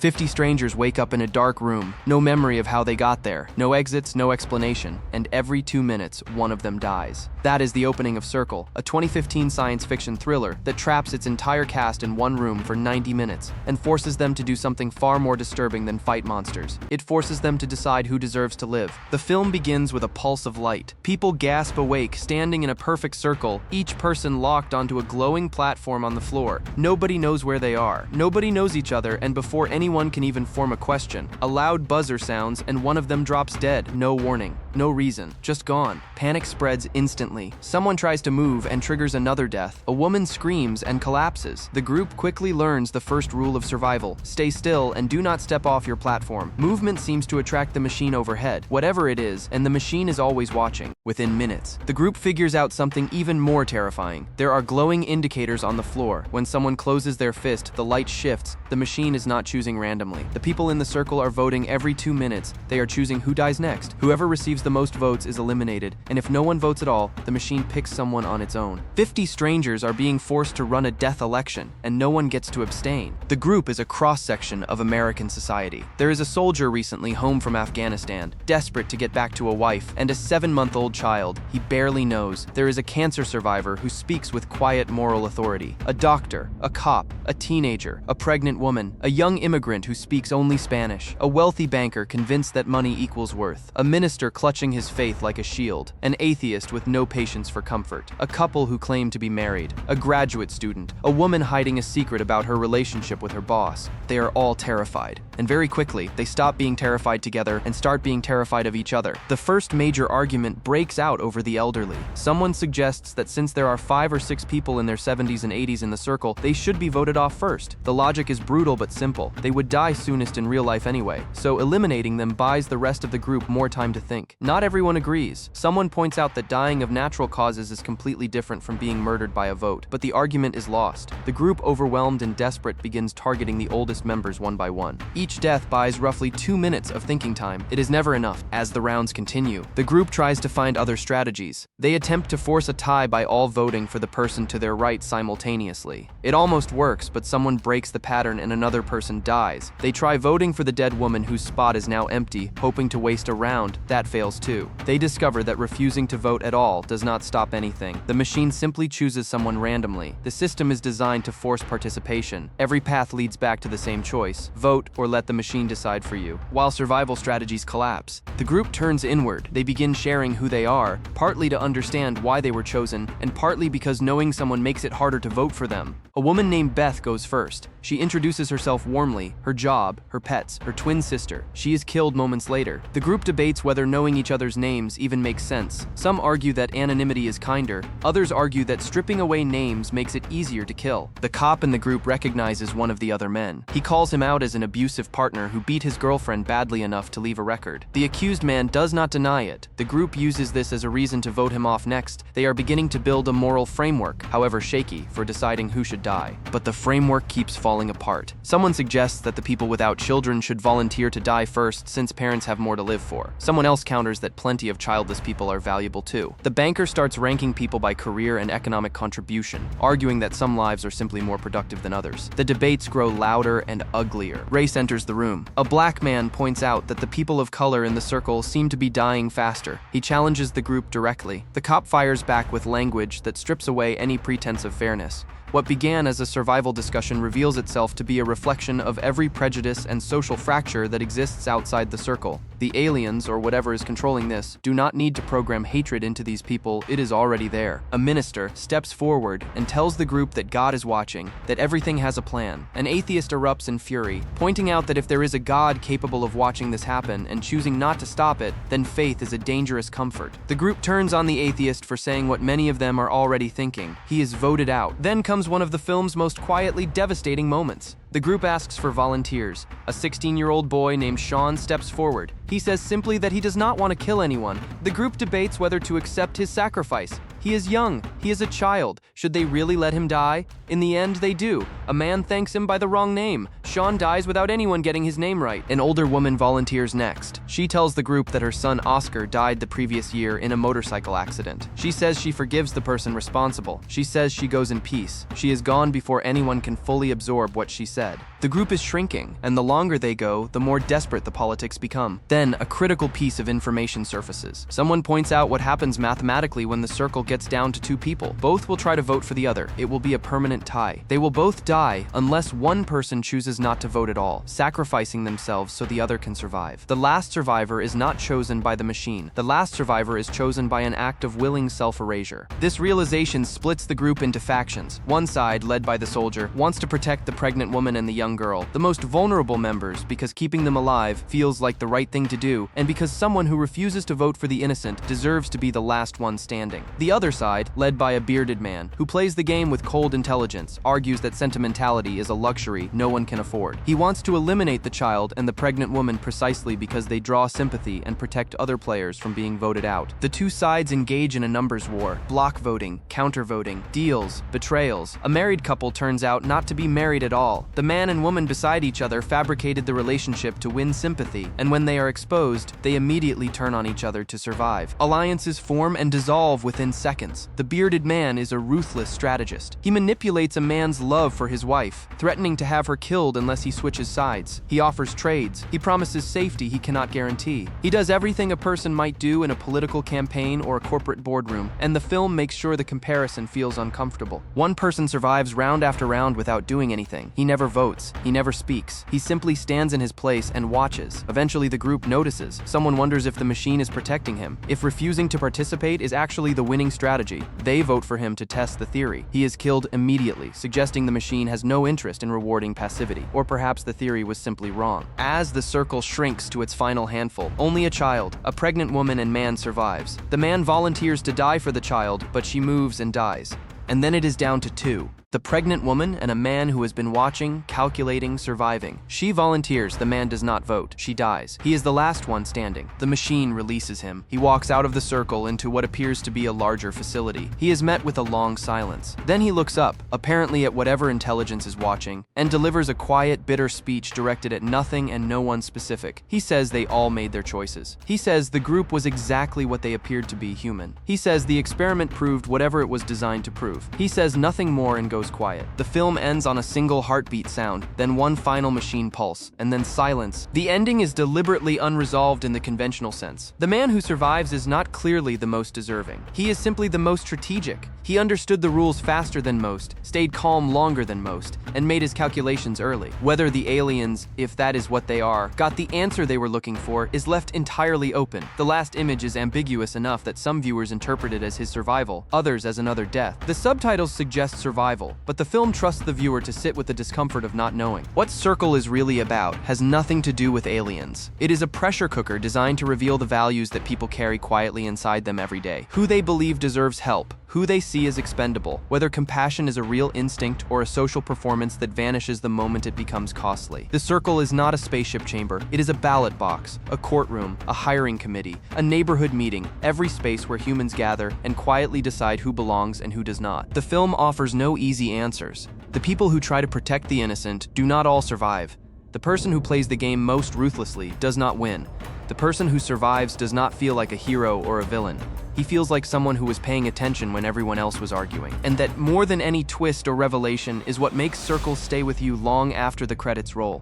50 strangers wake up in a dark room, no memory of how they got there, no exits, no explanation, and every 2 minutes, one of them dies. That is the opening of Circle, a 2015 science fiction thriller that traps its entire cast in one room for 90 minutes and forces them to do something far more disturbing than fight monsters. It forces them to decide who deserves to live. The film begins with a pulse of light. People gasp awake, standing in a perfect circle, each person locked onto a glowing platform on the floor. Nobody knows where they are. Nobody knows each other, and before anyone can even form a question, a loud buzzer sounds and one of them drops dead. No warning, no reason, just gone. Panic spreads instantly. Someone tries to move and triggers another death. A woman screams and collapses. The group quickly learns the first rule of survival: stay still and do not step off your platform. Movement seems to attract the machine overhead, whatever it is, and the machine is always watching. Within minutes, the group figures out something even more terrifying. There are glowing indicators on the floor. When someone closes their fist, the light shifts. The machine is not choosing randomly. The people in the circle are voting every 2 minutes. They are choosing who dies next. Whoever receives the most votes is eliminated, and if no one votes at all, the machine picks someone on its own. 50 strangers are being forced to run a death election, and no one gets to abstain. The group is a cross-section of American society. There is a soldier recently home from Afghanistan, desperate to get back to a wife and a 7-month-old child he barely knows. There is a cancer survivor who speaks with quiet moral authority. A doctor, a cop, a teenager, a pregnant woman, a young immigrant who speaks only Spanish, a wealthy banker convinced that money equals worth, a minister clutching his faith like a shield, an atheist with no patience for comfort, a couple who claim to be married, a graduate student, a woman hiding a secret about her relationship with her boss. They are all terrified, and very quickly, they stop being terrified together and start being terrified of each other. The first major argument breaks out over the elderly. Someone suggests that since there are 5 or 6 people in their 70s and 80s in the circle, they should be voted off first. The logic is brutal but simple. They would die soonest in real life anyway, so eliminating them buys the rest of the group more time to think. Not everyone agrees. Someone points out that dying of natural causes is completely different from being murdered by a vote, but the argument is lost. The group, overwhelmed and desperate, begins targeting the oldest members one by one. Each death buys roughly 2 minutes of thinking time. It is never enough. As the rounds continue, the group tries to find other strategies. They attempt to force a tie by all voting for the person to their right simultaneously. It almost works, but someone breaks the pattern and another person dies. They try voting for the dead woman whose spot is now empty, hoping to waste a round. That fails too. They discover that refusing to vote at all does not stop anything. The machine simply chooses someone randomly. The system is designed to force participation. Every path leads back to the same choice: vote or let the machine decide for you. While survival strategies collapse, the group turns inward. They begin sharing who they are, partly to understand why they were chosen, and partly because knowing someone makes it harder to vote for them. A woman named Beth goes first. She introduces herself warmly, her job, her pets, her twin sister. She is killed moments later. The group debates whether knowing each other's names even makes sense. Some argue that anonymity is kinder. Others argue that stripping away names makes it easier to kill. The cop in the group recognizes one of the other men. He calls him out as an abusive partner who beat his girlfriend badly enough to leave a record. The accused man does not deny it. The group uses this as a reason to vote him off next. They are beginning to build a moral framework, however shaky, for deciding who should die. But the framework keeps falling apart. Someone suggests that the people without children should volunteer to die first since parents have more to live for. Someone else counters that plenty of childless people are valuable too. The banker starts ranking people by career and economic contribution, arguing that some lives are simply more productive than others. The debates grow louder and uglier. Race enters the room. A black man points out that the people of color in the circle seem to be dying faster. He challenges the group directly. The cop fires back with language that strips away any pretense of fairness. What began as a survival discussion reveals itself to be a reflection of every prejudice and social fracture that exists outside the circle. The aliens, or whatever is controlling this, do not need to program hatred into these people. It is already there. A minister steps forward and tells the group that God is watching, that everything has a plan. An atheist erupts in fury, pointing out that if there is a God capable of watching this happen and choosing not to stop it, then faith is a dangerous comfort. The group turns on the atheist for saying what many of them are already thinking. He is voted out. Then comes one of the film's most quietly devastating moments. The group asks for volunteers. A 16-year-old boy named Sean steps forward. He says simply that he does not want to kill anyone. The group debates whether to accept his sacrifice. He is young. He is a child. Should they really let him die? In the end, they do. A man thanks him by the wrong name. Sean dies without anyone getting his name right. An older woman volunteers next. She tells the group that her son Oscar died the previous year in a motorcycle accident. She says she forgives the person responsible. She says she goes in peace. She is gone before anyone can fully absorb what she said. The group is shrinking, and the longer they go, the more desperate the politics become. Then, a critical piece of information surfaces. Someone points out what happens mathematically when the circle gets down to 2 people. Both will try to vote for the other. It will be a permanent tie. They will both die unless one person chooses not to vote at all, sacrificing themselves so the other can survive. The last survivor is not chosen by the machine. The last survivor is chosen by an act of willing self-erasure. This realization splits the group into factions. One side, led by the soldier, wants to protect the pregnant woman and the young girl, the most vulnerable members, because keeping them alive feels like the right thing to do, and because someone who refuses to vote for the innocent deserves to be the last one standing. The other side, led by a bearded man, who plays the game with cold intelligence, argues that sentimentality is a luxury no one can afford. He wants to eliminate the child and the pregnant woman precisely because they draw sympathy and protect other players from being voted out. The 2 sides engage in a numbers war, block voting, counter-voting, deals, betrayals. A married couple turns out not to be married at all. The man and woman beside each other fabricated the relationship to win sympathy, and when they are exposed, they immediately turn on each other to survive. Alliances form and dissolve within seconds. The bearded man is a ruthless strategist. He manipulates a man's love for his wife, threatening to have her killed unless he switches sides. He offers trades. He promises safety he cannot guarantee. He does everything a person might do in a political campaign or a corporate boardroom, and the film makes sure the comparison feels uncomfortable. One person survives round after round without doing anything. He never votes. He never speaks. He simply stands in his place and watches. Eventually, the group notices. Someone wonders if the machine is protecting him. If refusing to participate is actually the winning strategy, they vote for him to test the theory. He is killed immediately, suggesting the machine has no interest in rewarding passivity. Or perhaps the theory was simply wrong. As the circle shrinks to its final handful, only a child, a pregnant woman and man survives. The man volunteers to die for the child, but she moves and dies. And then it is down to 2. The pregnant woman and a man who has been watching, calculating, surviving. She volunteers, the man does not vote. She dies. He is the last one standing. The machine releases him. He walks out of the circle into what appears to be a larger facility. He is met with a long silence. Then he looks up, apparently at whatever intelligence is watching, and delivers a quiet, bitter speech directed at nothing and no one specific. He says they all made their choices. He says the group was exactly what they appeared to be, human. He says the experiment proved whatever it was designed to prove. He says nothing more and goes quiet. The film ends on a single heartbeat sound, then one final machine pulse, and then silence. The ending is deliberately unresolved in the conventional sense. The man who survives is not clearly the most deserving. He is simply the most strategic. He understood the rules faster than most, stayed calm longer than most, and made his calculations early. Whether the aliens, if that is what they are, got the answer they were looking for is left entirely open. The last image is ambiguous enough that some viewers interpret it as his survival, others as another death. The subtitles suggest survival, but the film trusts the viewer to sit with the discomfort of not knowing. What Circle is really about has nothing to do with aliens. It is a pressure cooker designed to reveal the values that people carry quietly inside them every day. Who they believe deserves help, who they see as expendable, whether compassion is a real instinct or a social performance that vanishes the moment it becomes costly. The Circle is not a spaceship chamber. It is a ballot box, a courtroom, a hiring committee, a neighborhood meeting, every space where humans gather and quietly decide who belongs and who does not. The film offers no easy answers. The people who try to protect the innocent do not all survive. The person who plays the game most ruthlessly does not win. The person who survives does not feel like a hero or a villain. He feels like someone who was paying attention when everyone else was arguing. And that more than any twist or revelation is what makes Circle stay with you long after the credits roll.